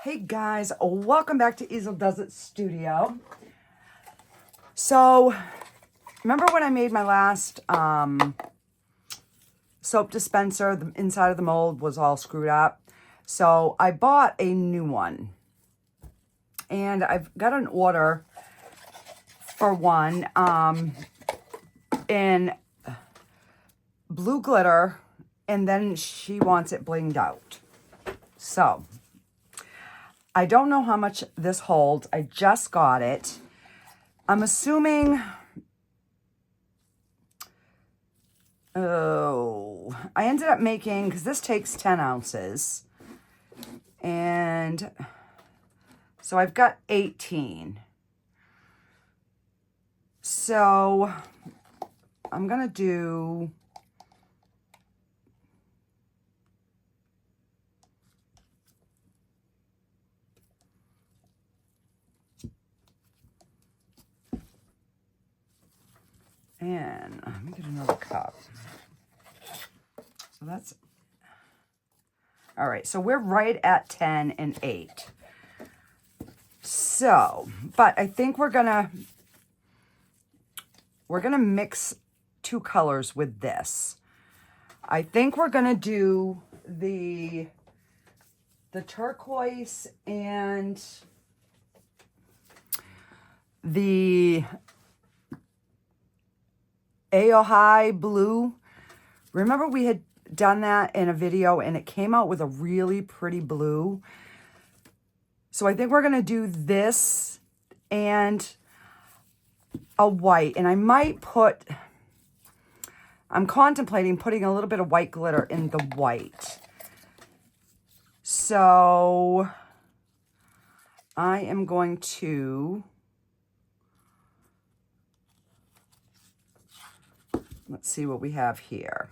Hey guys, welcome back to Easeldoesitstudio. So, remember when I made my last soap dispenser? The inside of the mold was all screwed up. So, I bought a new one. And I've got an order for one in blue glitter. And then she wants it blinged out. So, I don't know how much this holds. I just got it. I'm assuming, I ended up making, because this takes 10 ounces. And so I've got 18. So I'm going to do... And let me get another cup. So that's, all right, so we're right at 10 and 8. So, but I think we're gonna mix two colors with this. I think we're gonna do the turquoise and the High blue. Remember we had done that in a video and it came out with a really pretty blue. So I think we're going to do this and a white. And I might put, I'm contemplating putting a little bit of white glitter in the white. So I am going to... Let's see what we have here.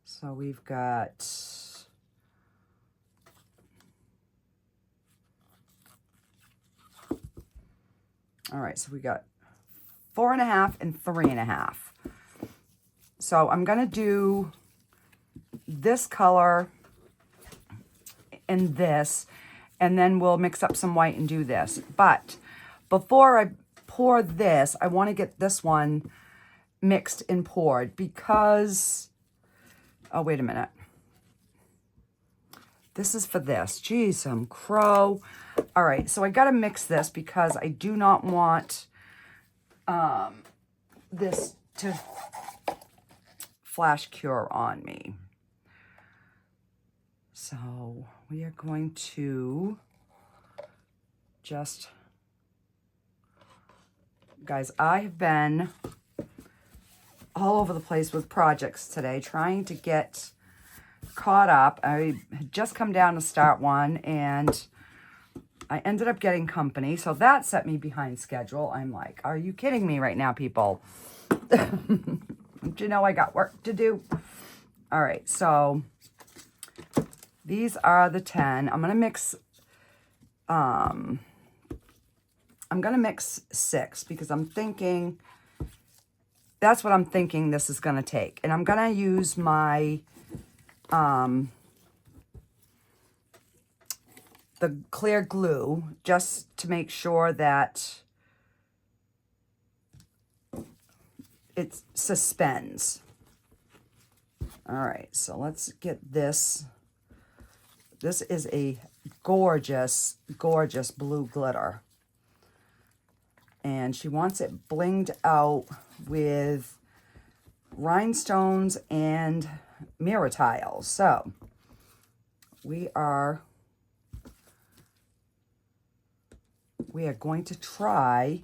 So we've got... All right, so we got 4.5 and 3.5. So I'm going to do this color and this, and then we'll mix up some white and do this. But before I pour this, I want to get this one mixed and poured because, oh, wait a minute. This is for this. Geez, some crow. All right, so I got to mix this because I do not want this to flash cure on me. So we are going to just... Guys, I have been all over the place with projects today, trying to get caught up. I had just come down to start one, and I ended up getting company, so that set me behind schedule. I'm like, are you kidding me right now, people? Don't you know I got work to do? All right, so these are the 10. I'm going to mix... I'm going to mix 6 because I'm thinking, that's what I'm thinking this is going to take. And I'm going to use my, the clear glue just to make sure that it suspends. All right, so let's get this. This is a gorgeous, gorgeous blue glitter. And she wants it blinged out with rhinestones and mirror tiles. So we are going to try,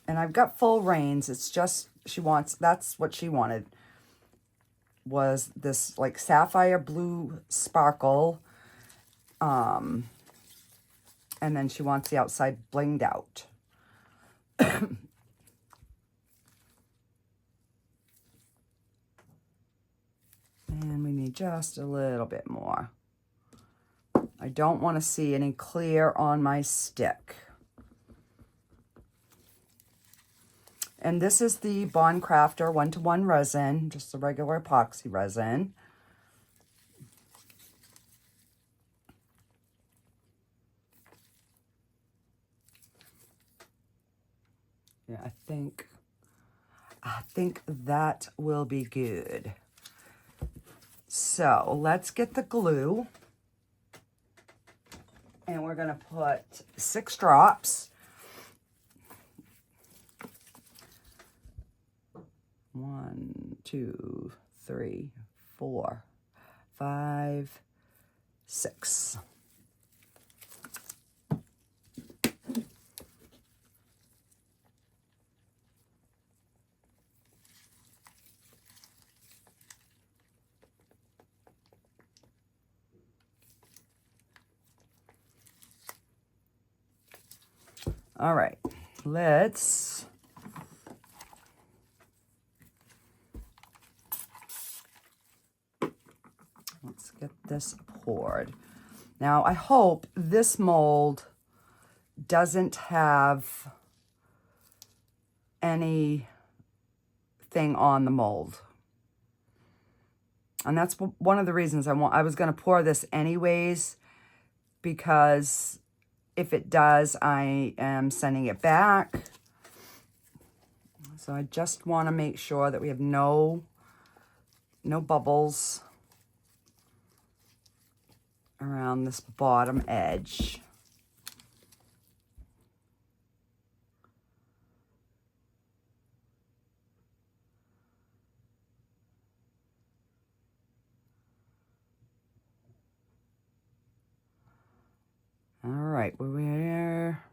and I've got full reins. It's just, she wants, that's what she wanted, was this like sapphire blue sparkle. And then she wants the outside blinged out. And we need just a little bit more. I don't want to see any clear on my stick. And this is the Bond Craftor 1-to-1 resin, just a regular epoxy resin. Yeah, I think that will be good. So let's get the glue. And we're gonna put 6 drops. 1, 2, 3, 4, 5, 6. All right, let's get this poured. Now, I hope this mold doesn't have anything on the mold. And that's one of the reasons I was going to pour this anyways, because if it does, I am sending it back. So I just want to make sure that we have no bubbles around this bottom edge. All right, we're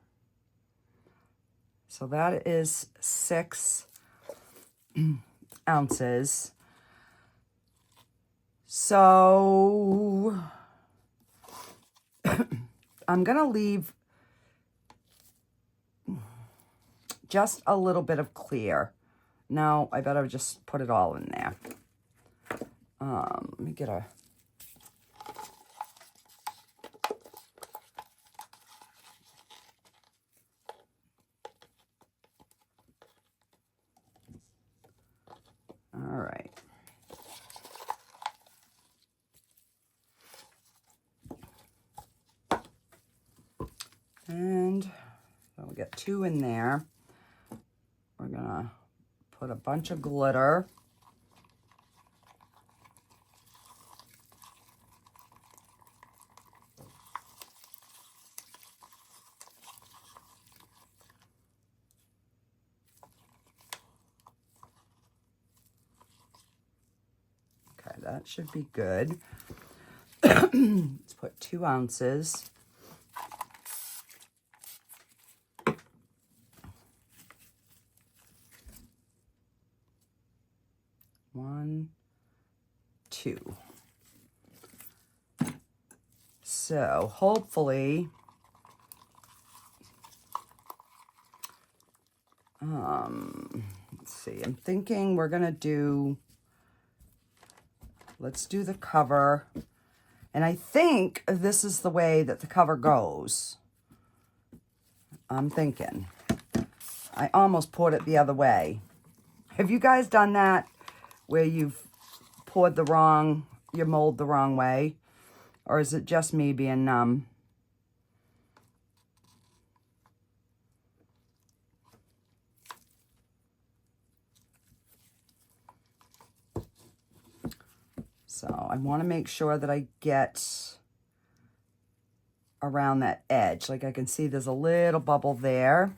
so that is 6 ounces. So I'm gonna leave just a little bit of clear. No, I better just put it all in there. Let me get a all right. And so we got 2 in there. We're gonna put a bunch of glitter. Okay, that should be good. Let's put 2 ounces. One, 2. So hopefully, let's see, I'm thinking we're gonna do, let's do the cover. And I think this is the way that the cover goes. I'm thinking. I almost poured it the other way. Have you guys done that? Where you've poured your mold the wrong way? Or is it just me being numb? So I want to make sure that I get around that edge. Like I can see there's a little bubble there.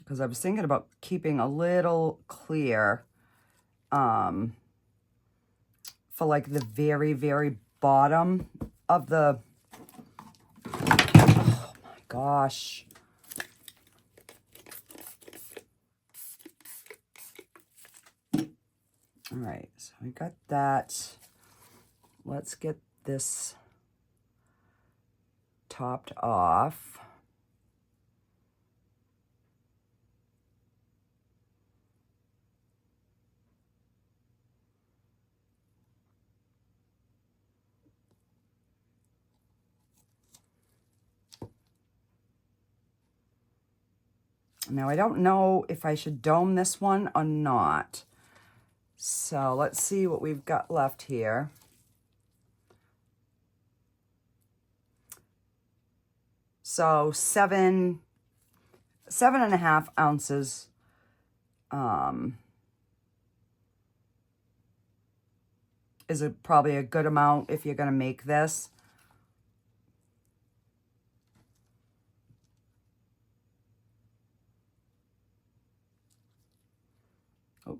Because I was thinking about keeping a little clear for like the very, very bottom of the, oh my gosh. All right, so we got that. Let's get this topped off. Now, I don't know if I should dome this one or not. So let's see what we've got left here. So 7.5 ounces. Is probably a good amount if you're going to make this. Oh.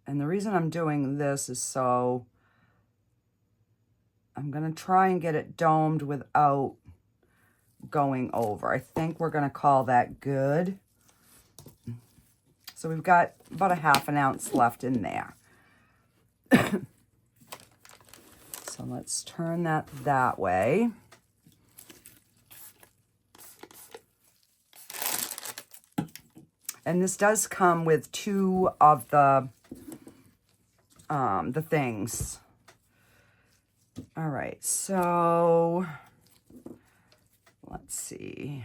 And the reason I'm doing this is so I'm going to try and get it domed without going over. I think we're going to call that good. So we've got about 1/2 ounce left in there. So let's turn that way. And this does come with 2 of the things. All right, so let's see.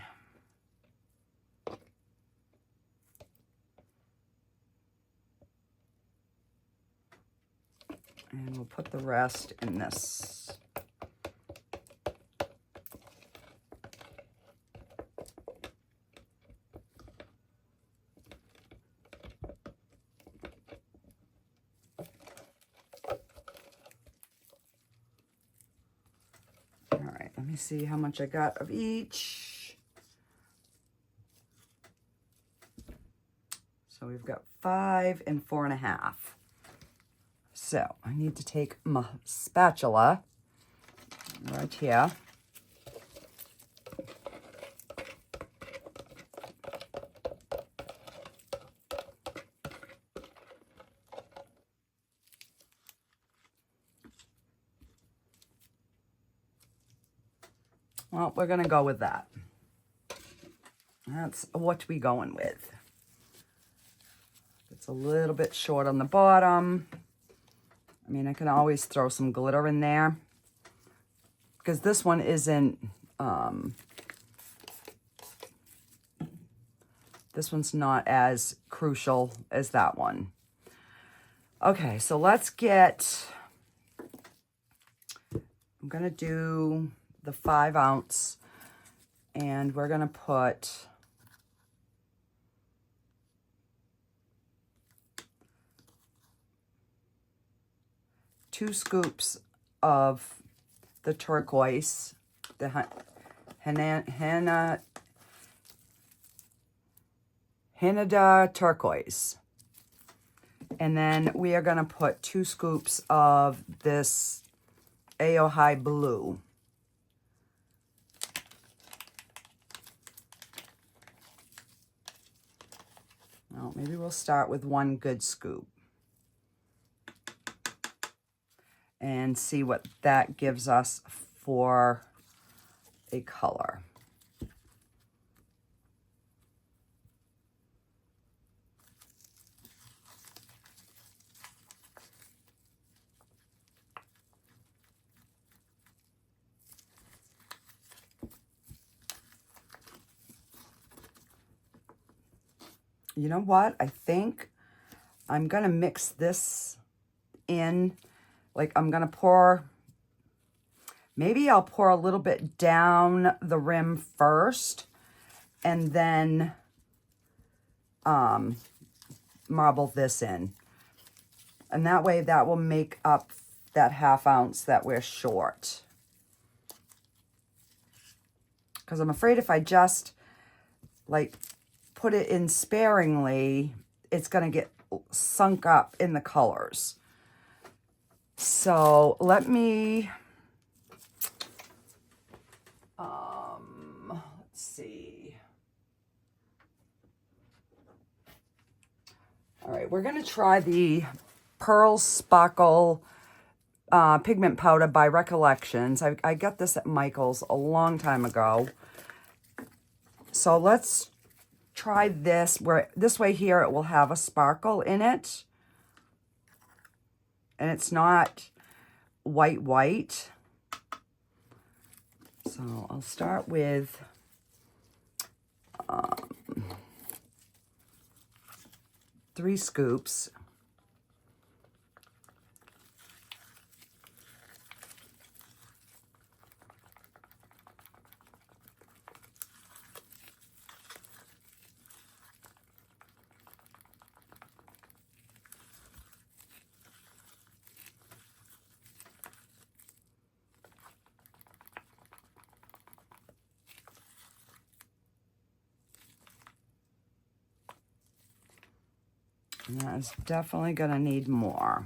And we'll put the rest in this. All right, let me see how much I got of each. So we've got 5 and 4.5. So I need to take my spatula right here. Well, we're going to go with that. That's what we're going with. It's a little bit short on the bottom. I mean, I can always throw some glitter in there because this one isn't, this one's not as crucial as that one. Okay, so let's get, I'm going to do the 5 ounce and we're going to put two scoops of the turquoise, the Hanada turquoise. And then we are going to put 2 scoops of this Aohai blue. Well, maybe we'll start with 1 good scoop and see what that gives us for a color. You know what? I think I'm going to mix this in. Like, I'm going to pour, maybe I'll pour a little bit down the rim first and then marble this in. And that way that will make up that 1/2 ounce that we're short. Because I'm afraid if I just, like, put it in sparingly, it's going to get sunk up in the colors. So let me, let's see. All right, we're going to try the Pearl Sparkle pigment powder by Recollections. I got this at Michael's a long time ago. So let's try this. Where this way here it will have a sparkle in it. And it's not white. So I'll start with 3 scoops. And that is definitely going to need more.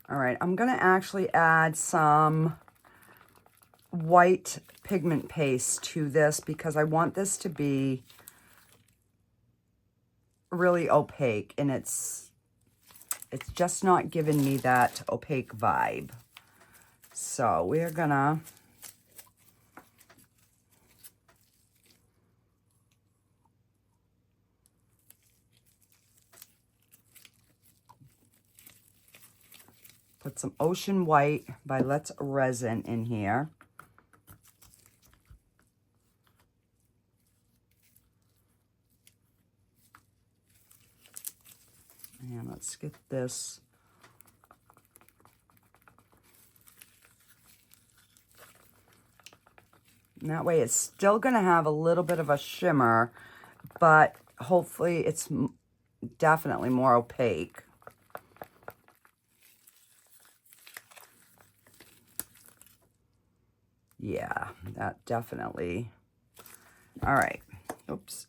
All right, I'm going to actually add some white pigment paste to this because I want this to be really opaque, and it's just not giving me that opaque vibe. So we're gonna put some Ocean White by Let's Resin in here. And let's get this. And that way it's still going to have a little bit of a shimmer, but hopefully it's definitely more opaque. Yeah, that definitely. All right. Oops.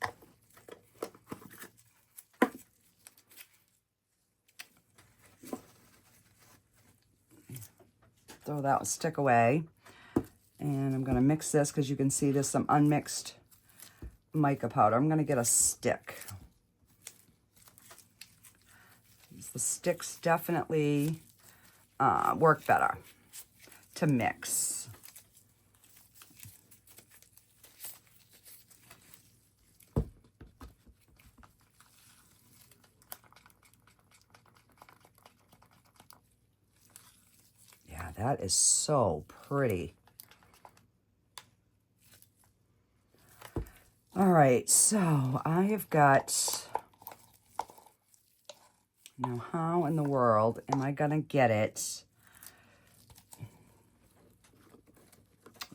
Throw that stick away. And I'm going to mix this because you can see there's some unmixed mica powder. I'm going to get a stick. The sticks definitely work better to mix. Yeah, that is so pretty. All right, so I have got, now how in the world am I gonna get it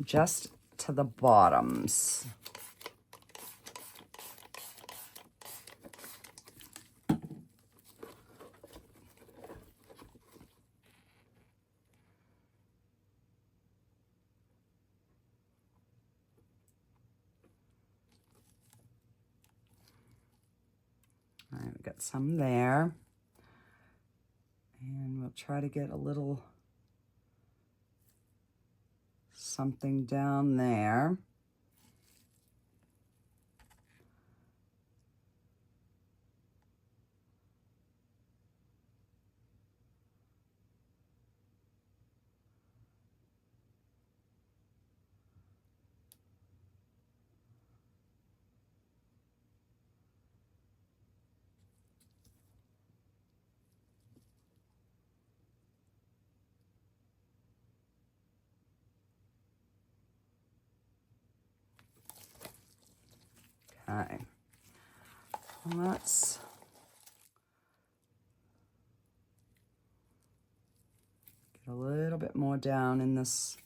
just to the bottoms? All right, we got some there. And we'll try to get a little something down there. Okay, let's get a little bit more down in this.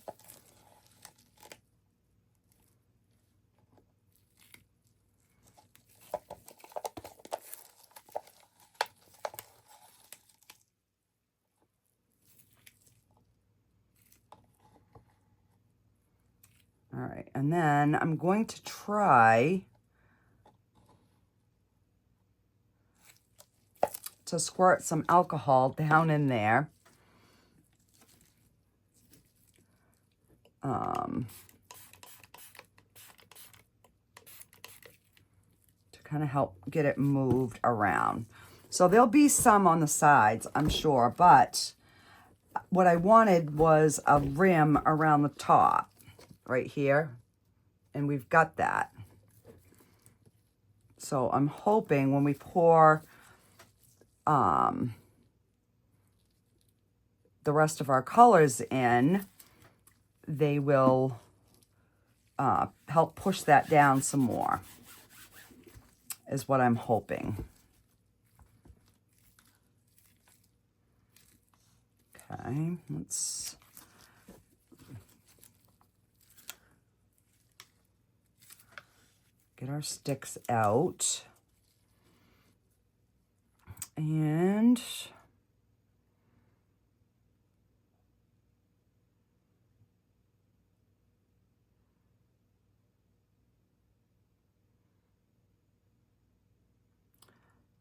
And then I'm going to try to squirt some alcohol down in there. To kind of help get it moved around. So there'll be some on the sides, I'm sure, but what I wanted was a rim around the top right here, and we've got that. So I'm hoping when we pour the rest of our colors in, they will help push that down some more, is what I'm hoping. Okay, let's get our sticks out. And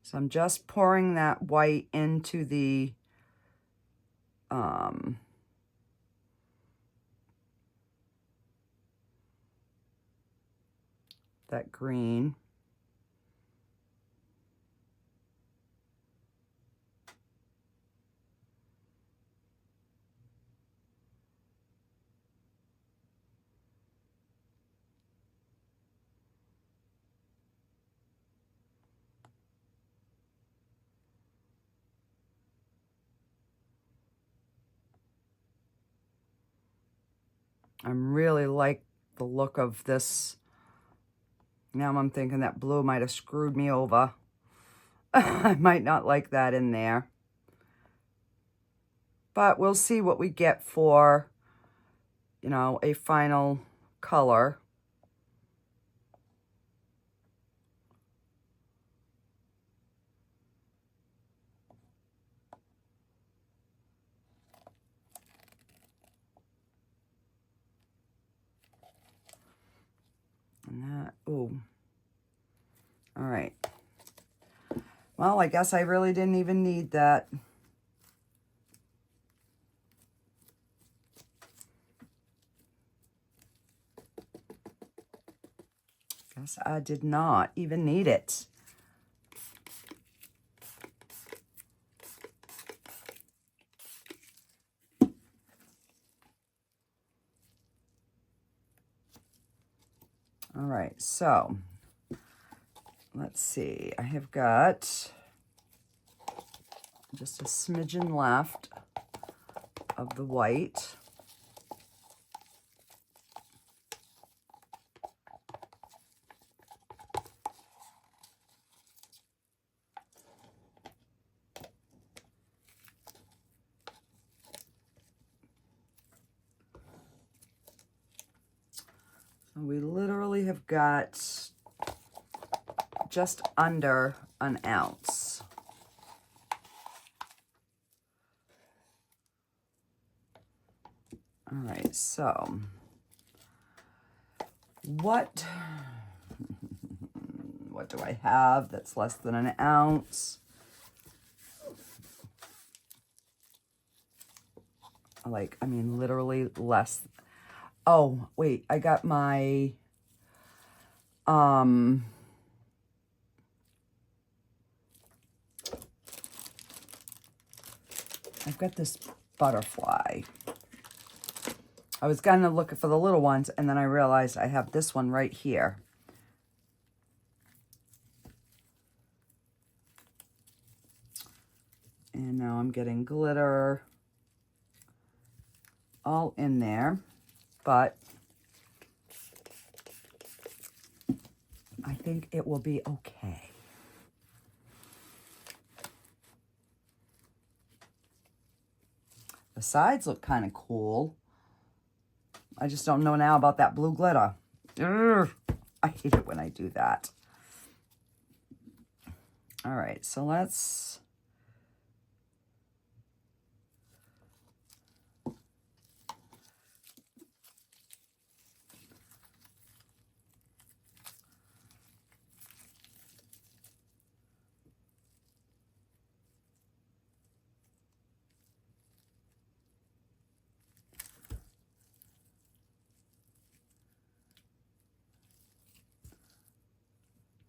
so I'm just pouring that white into the that green. I really like the look of this. Now I'm thinking that blue might have screwed me over. I might not like that in there. But we'll see what we get for, you know, a final color. And that, ooh. All right. Well, I guess I really didn't even need that. Guess I did not even need it. All right, so let's see. I have got just a smidgen left of the white. So we literally have got just under an ounce. All right, so what do I have that's less than an ounce? Like, I mean, literally less. Oh, wait, I got my, I've got this butterfly. I was gonna look for the little ones, and then I realized I have this one right here. And now I'm getting glitter all in there, but I think it will be okay. The sides look kind of cool. I just don't know now about that blue glitter. Urgh, I hate it when I do that. All right, so let's...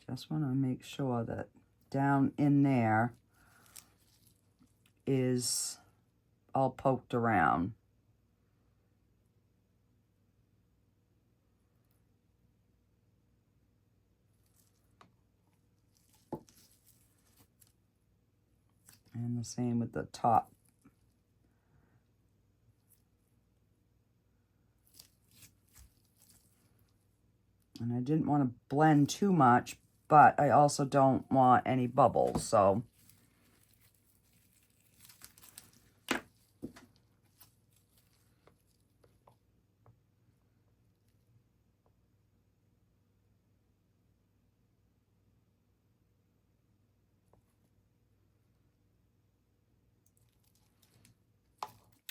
Just want to make sure that down in there is all poked around. And the same with the top. And I didn't want to blend too much, but I also don't want any bubbles, so.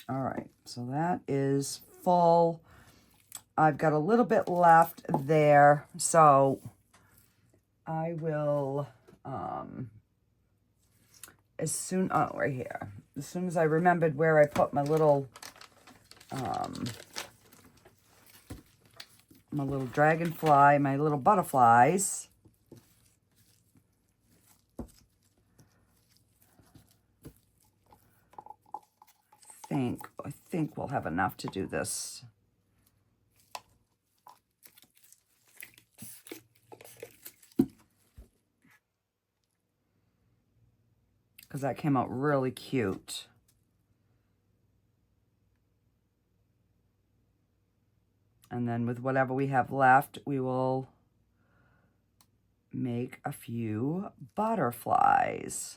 All right, so that is full. I've got a little bit left there, so I will, right here. As soon as I remembered where I put my little dragonfly, my little butterflies. I think we'll have enough to do this. Because that came out really cute. And then with whatever we have left, we will make a few butterflies.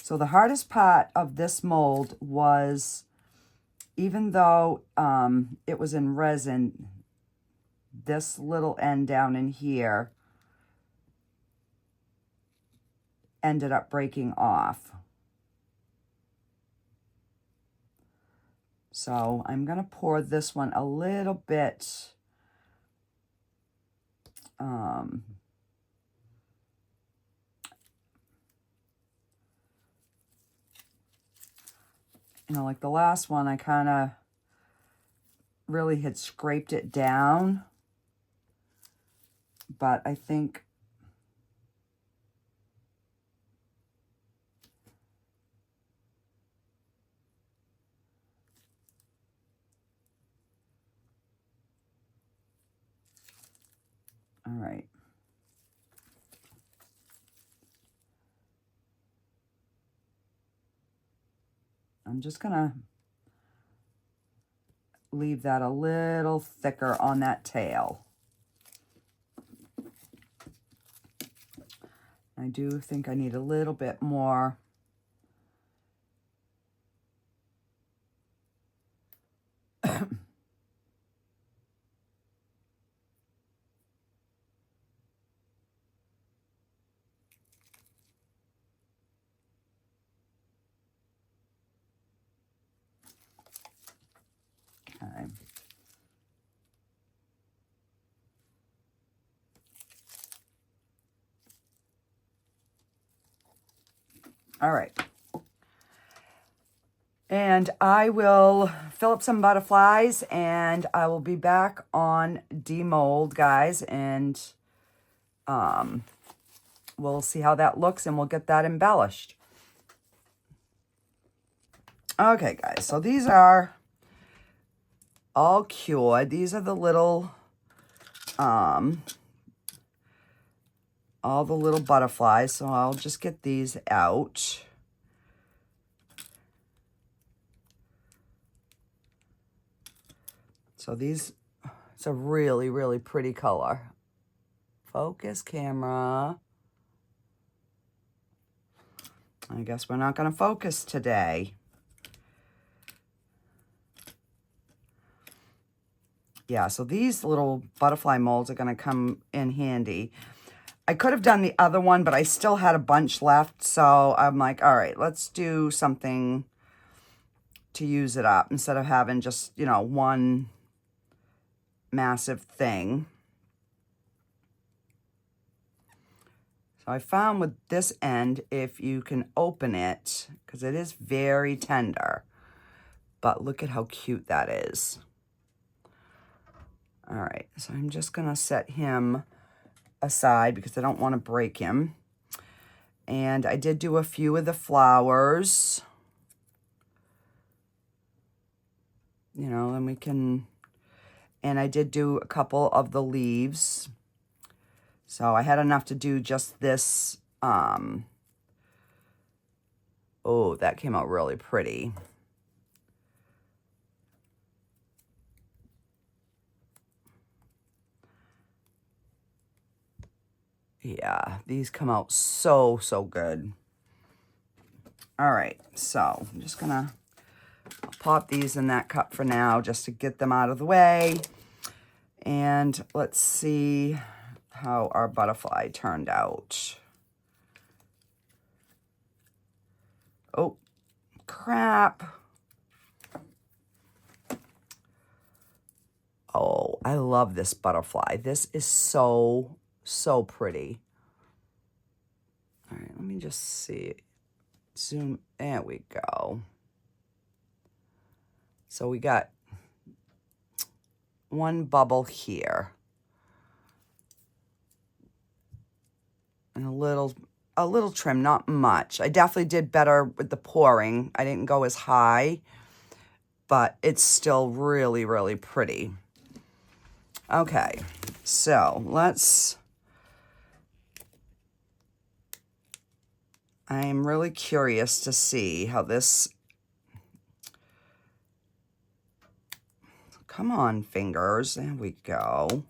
So the hardest part of this mold was, even though it was in resin, this little end down in here ended up breaking off. So I'm going to pour this one a little bit you know, like the last one, I kind of really had scraped it down, but I think all right. I'm just gonna leave that a little thicker on that tail. I do think I need a little bit more. Okay. All right. And I will fill up some butterflies, and I will be back on demold, guys, and we'll see how that looks, and we'll get that embellished. Okay, guys, so these are all cured. These are the little, all the little butterflies, so I'll just get these out. So these, it's a really, really pretty color. Focus, camera. I guess we're not going to focus today. Yeah, so these little butterfly molds are going to come in handy. I could have done the other one, but I still had a bunch left. So I'm like, all right, let's do something to use it up instead of having just, you know, one massive thing. So I found with this end, if you can open it, because it is very tender, but look at how cute that is. All right, so I'm just gonna set him aside because I don't want to break him. And I did do a few of the flowers. You know, and we can, and I did do a couple of the leaves. So I had enough to do just this. Oh, that came out really pretty. Yeah, these come out so, so good. All right, so I'm just gonna pop these in that cup for now just to get them out of the way. And let's see how our butterfly turned out. Oh, crap. Oh, I love this butterfly. This is so, so pretty. All right, let me just see. Zoom, there we go. So we got one bubble here. And a little trim, not much. I definitely did better with the pouring. I didn't go as high, but it's still really, really pretty. Okay, so I'm really curious to see how this, come on, fingers, there we go.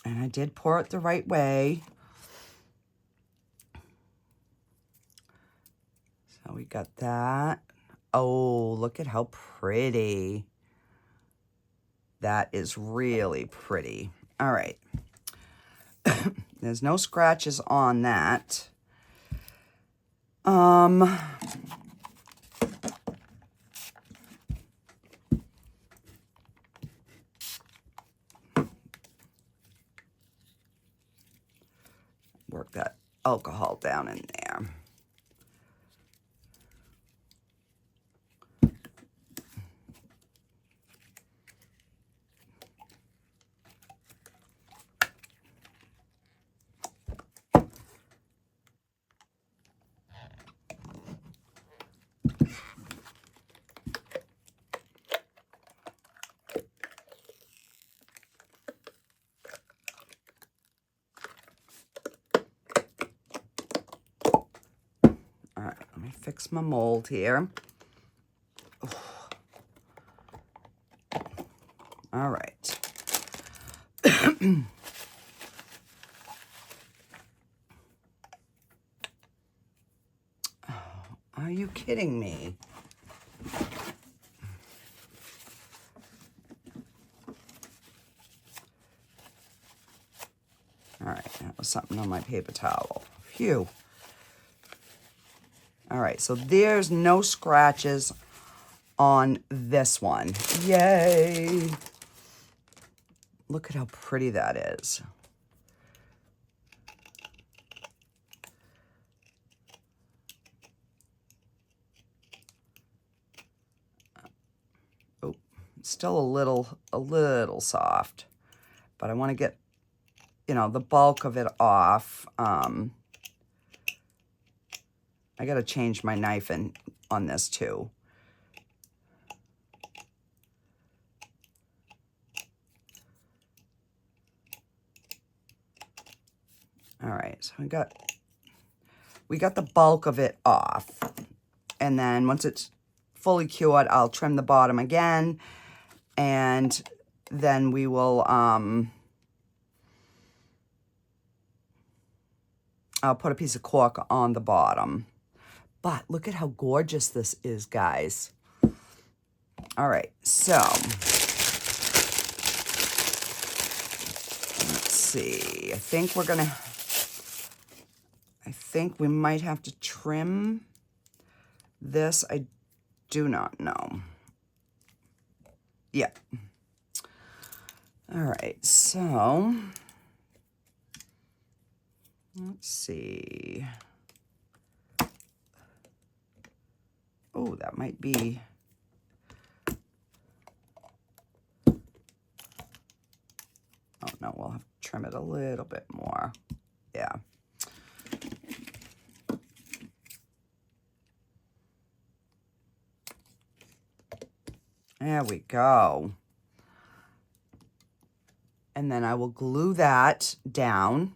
And I did pour it the right way. So we got that. Oh, look at how pretty. That is really pretty. All right. There's no scratches on that. Work that alcohol down in there. All right, let me fix my mold here. All right. Are you kidding me? All right, that was something on my paper towel. Phew. All right, so there's no scratches on this one. Yay! Look at how pretty that is. Oh, still a little soft, but I want to get, you know, the bulk of it off. I got to change my knife on this too. All right, so we got the bulk of it off. And then once it's fully cured, I'll trim the bottom again. And then we will, I'll put a piece of cork on the bottom. But look at how gorgeous this is, guys. All right, so let's see. I I think we might have to trim this. I do not know. Yeah. All right, so let's see. Oh, that might be. Oh no, we'll have to trim it a little bit more. Yeah. There we go. And then I will glue that down.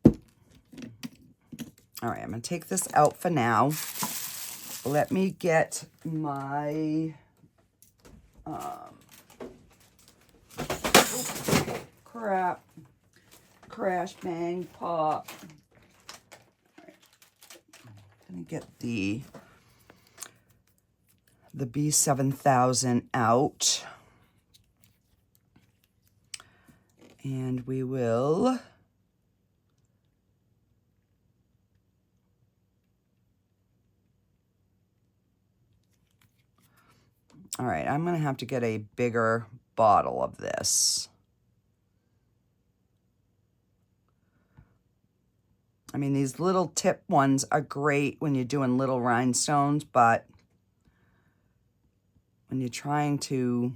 All right, I'm going to take this out for now. Let me get my crap, crash, bang, pop. All right. I'm going to get the B7000 out. And we will all right, I'm going to have to get a bigger bottle of this. I mean, these little tip ones are great when you're doing little rhinestones, but when you're trying to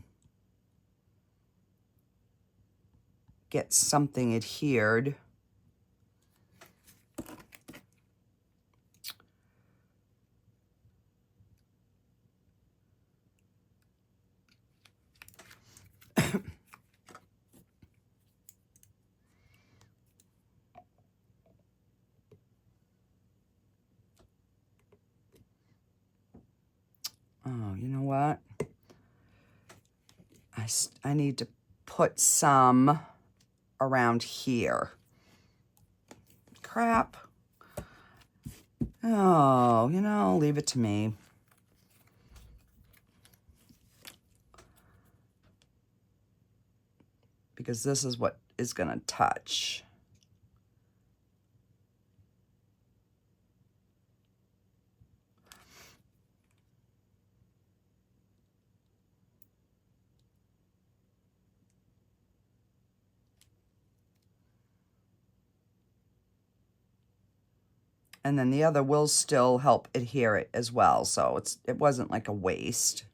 get something adhered, oh, you know what? I need to put some around here. Crap. Oh, you know, leave it to me. Because this is what is going to touch. And then the other will still help adhere it as well. So it wasn't like a waste.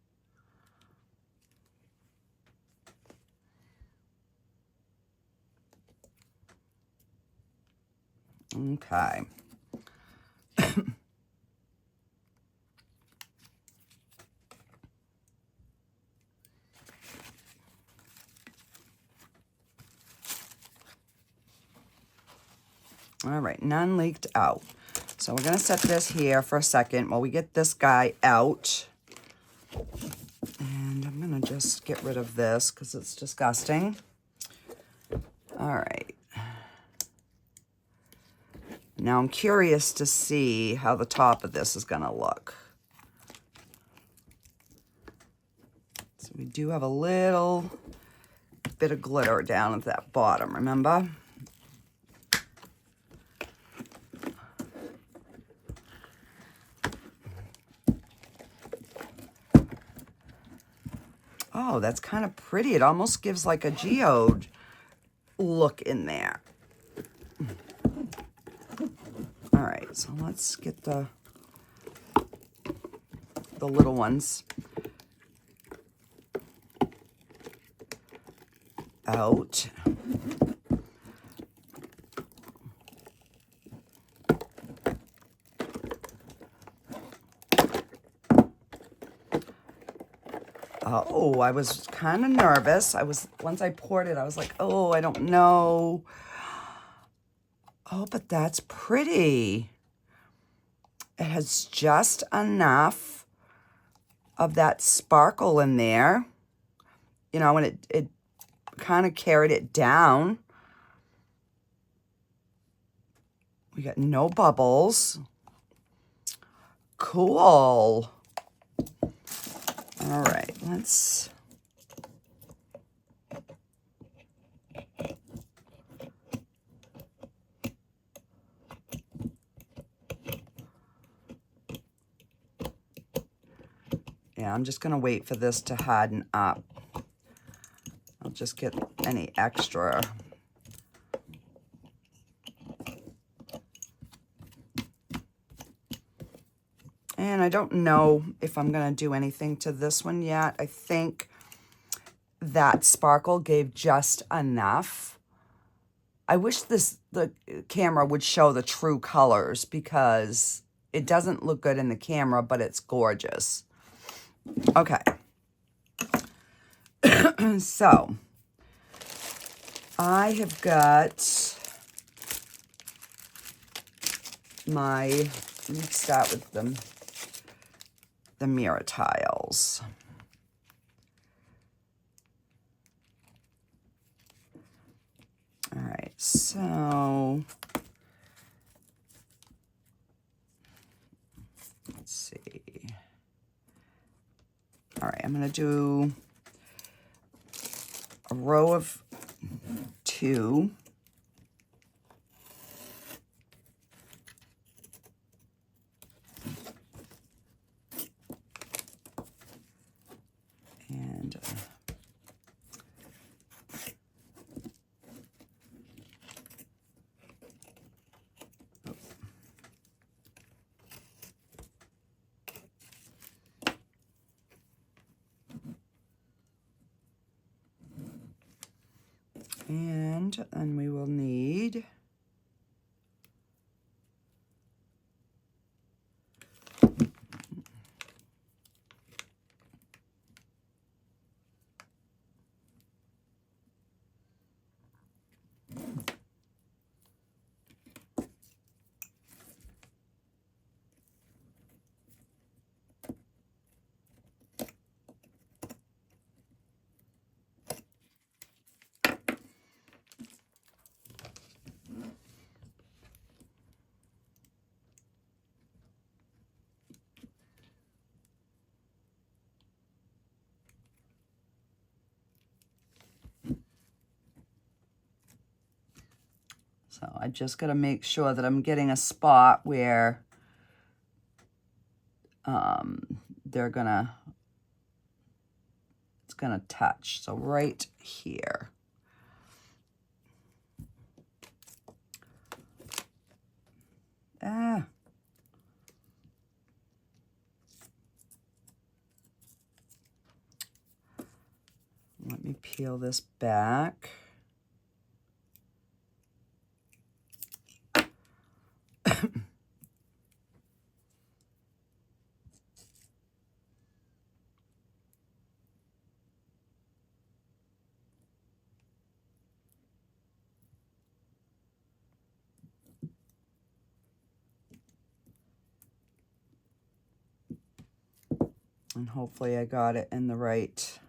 Okay. All right, none leaked out. So we're going to set this here for a second while we get this guy out. And I'm going to just get rid of this because it's disgusting. All right. Now I'm curious to see how the top of this is going to look. So we do have a little bit of glitter down at that bottom, remember? Oh, that's kind of pretty. It almost gives like a geode look in there. All right, so let's get the little ones out. Oh, I was kind of nervous. Once I poured it, I was like, oh, I don't know. Oh, but that's pretty. It has just enough of that sparkle in there, you know, and it kind of carried it down. We got no bubbles. Cool. All right, let's... Yeah, I'm just going to wait for this to harden up. I'll just get any extra. And I don't know if I'm going to do anything to this one yet. I think that sparkle gave just enough. I wish the camera would show the true colors because it doesn't look good in the camera, but it's gorgeous. Okay. So, I have got my, let me start with the mirror tiles. All right, so let's see. All right, I'm going to do a row of 2. And then we will need so I just got to make sure that I'm getting a spot where it's gonna touch. So right here. Let me peel this back. And hopefully I got it in the right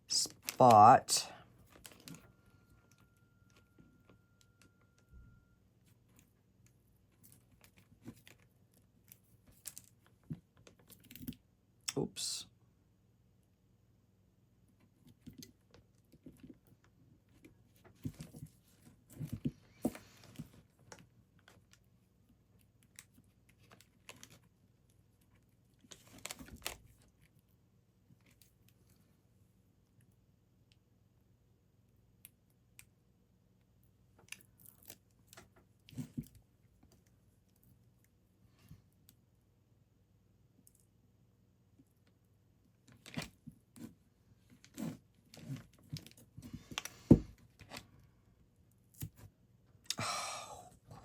spot. Oops.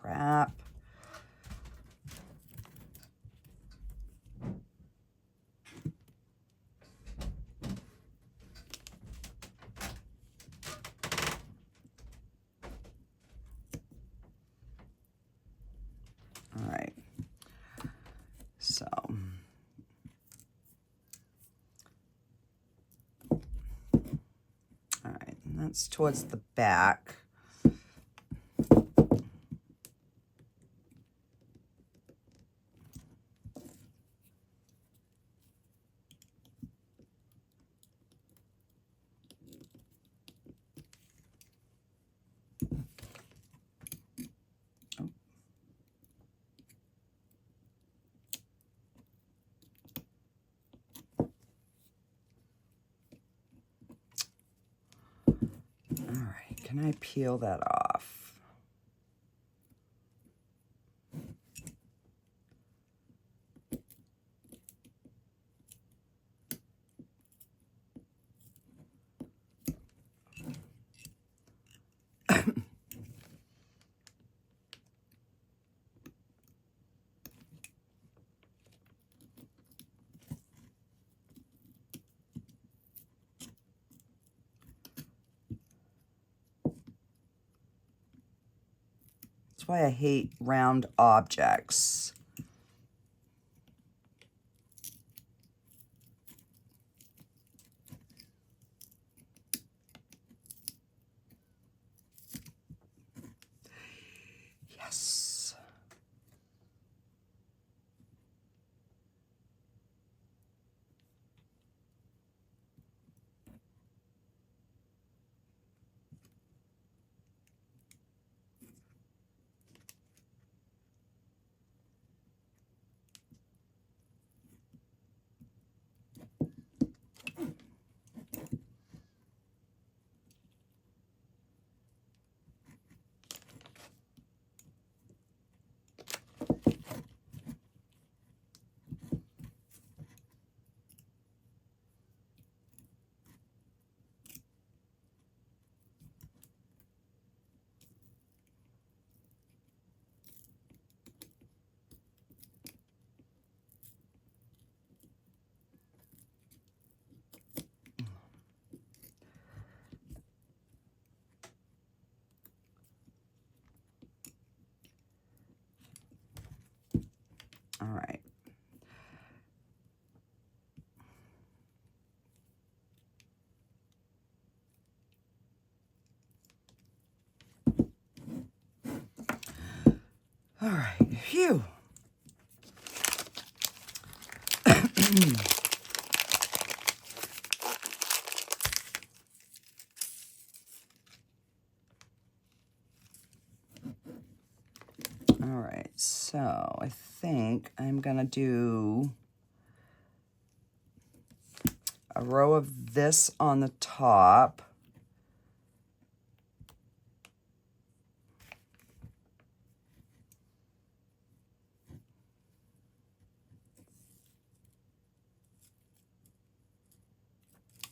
Crap. All right. So all right, and that's towards the back. can I peel that off? That's why I hate round objects. Yes. All right. All right, phew. All right, so I think I'm gonna do a row of this on the top.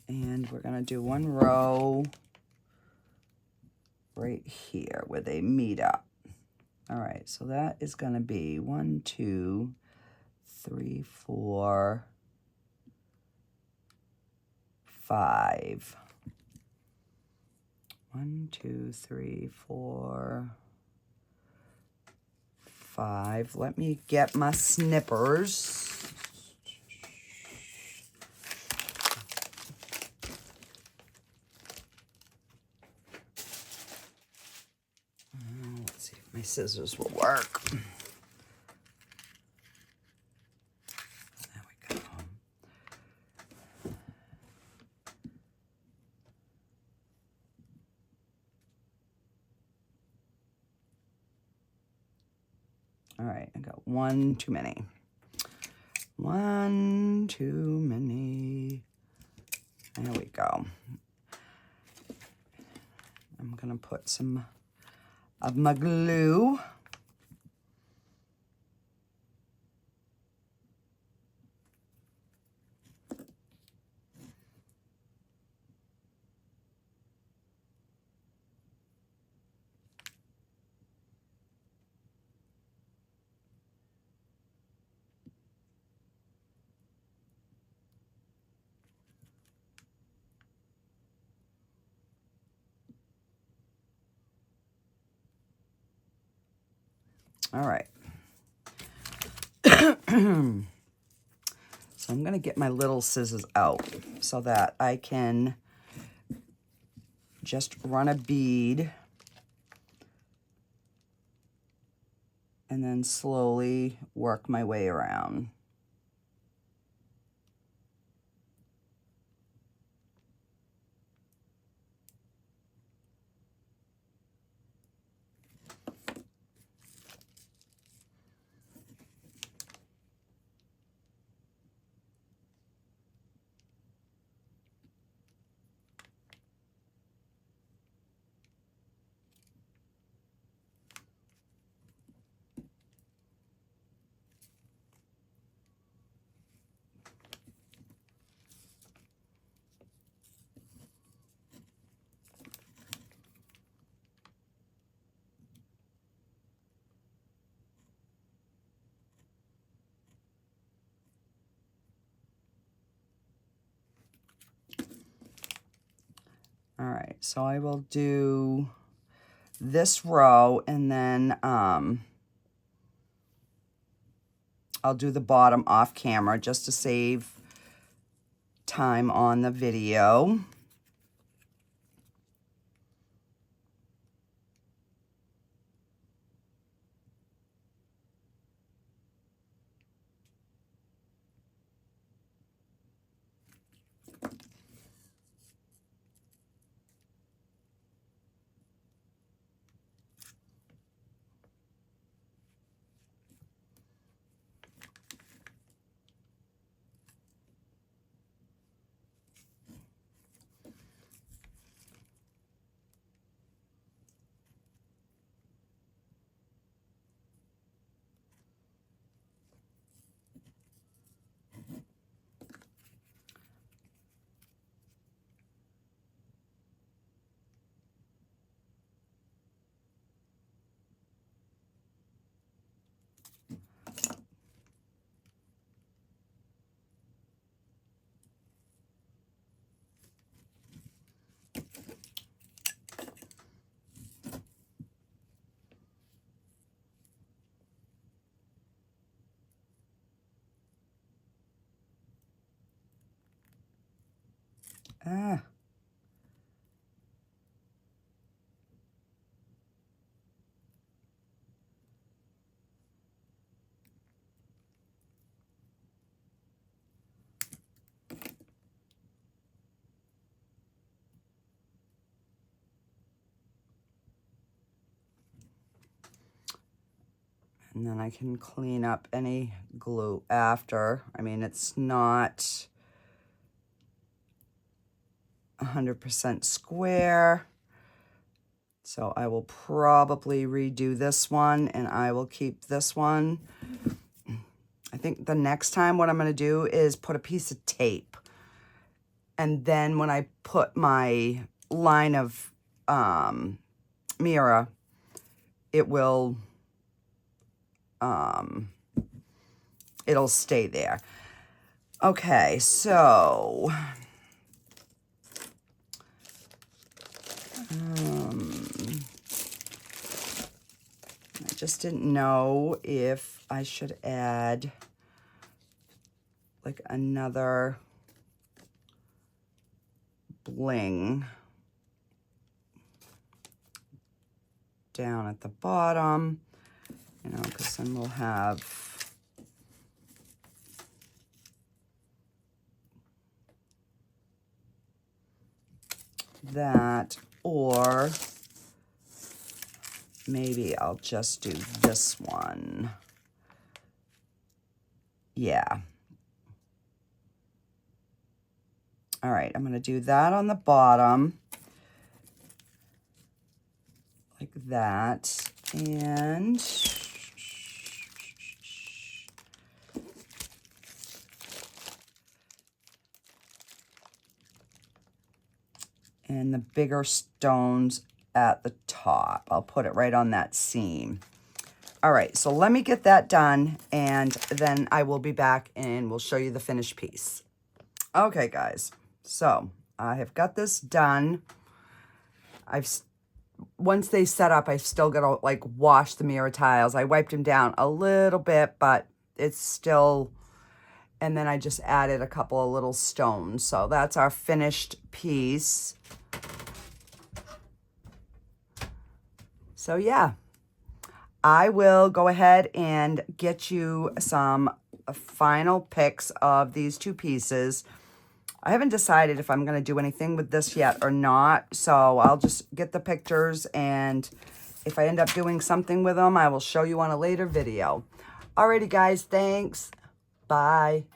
And we're gonna do one row right here where they meet up. All right, so that is gonna be 1, 2, 3, 4, 5. 1, 2, 3, 4, 5. Let me get my snippers. Let's see if my scissors will work. There we go. All right, I got one too many. One too many. There we go. I'm gonna put some of my glue. All right. So I'm going to get my little scissors out so that I can just run a bead and then slowly work my way around. All right, so I will do this row, and then I'll do the bottom off camera just to save time on the video. Ah. And then I can clean up any glue after. I mean, it's not 100% square. So I will probably redo this one, and I will keep this one. I think the next time what I'm going to do is put a piece of tape. And then when I put my line of mirror, it will, it'll stay there. Okay, so I just didn't know if I should add like another bling down at the bottom, you know, because then we'll have that, or maybe I'll just do this one. Yeah. All right, I'm going to do that on the bottom, like that, and the bigger stones at the top. I'll put it right on that seam. All right, so let me get that done, and then I will be back and we'll show you the finished piece. Okay, guys, so I have got this done. Once they set up, I've still got to like wash the mirror tiles. I wiped them down a little bit, but it's still, and then I just added a couple of little stones. So that's our finished piece. So yeah, I will go ahead and get you some final pics of these two pieces. I haven't decided if I'm going to do anything with this yet or not, so I'll just get the pictures, and if I end up doing something with them, I will show you on a later video. Alrighty, guys, thanks. Bye.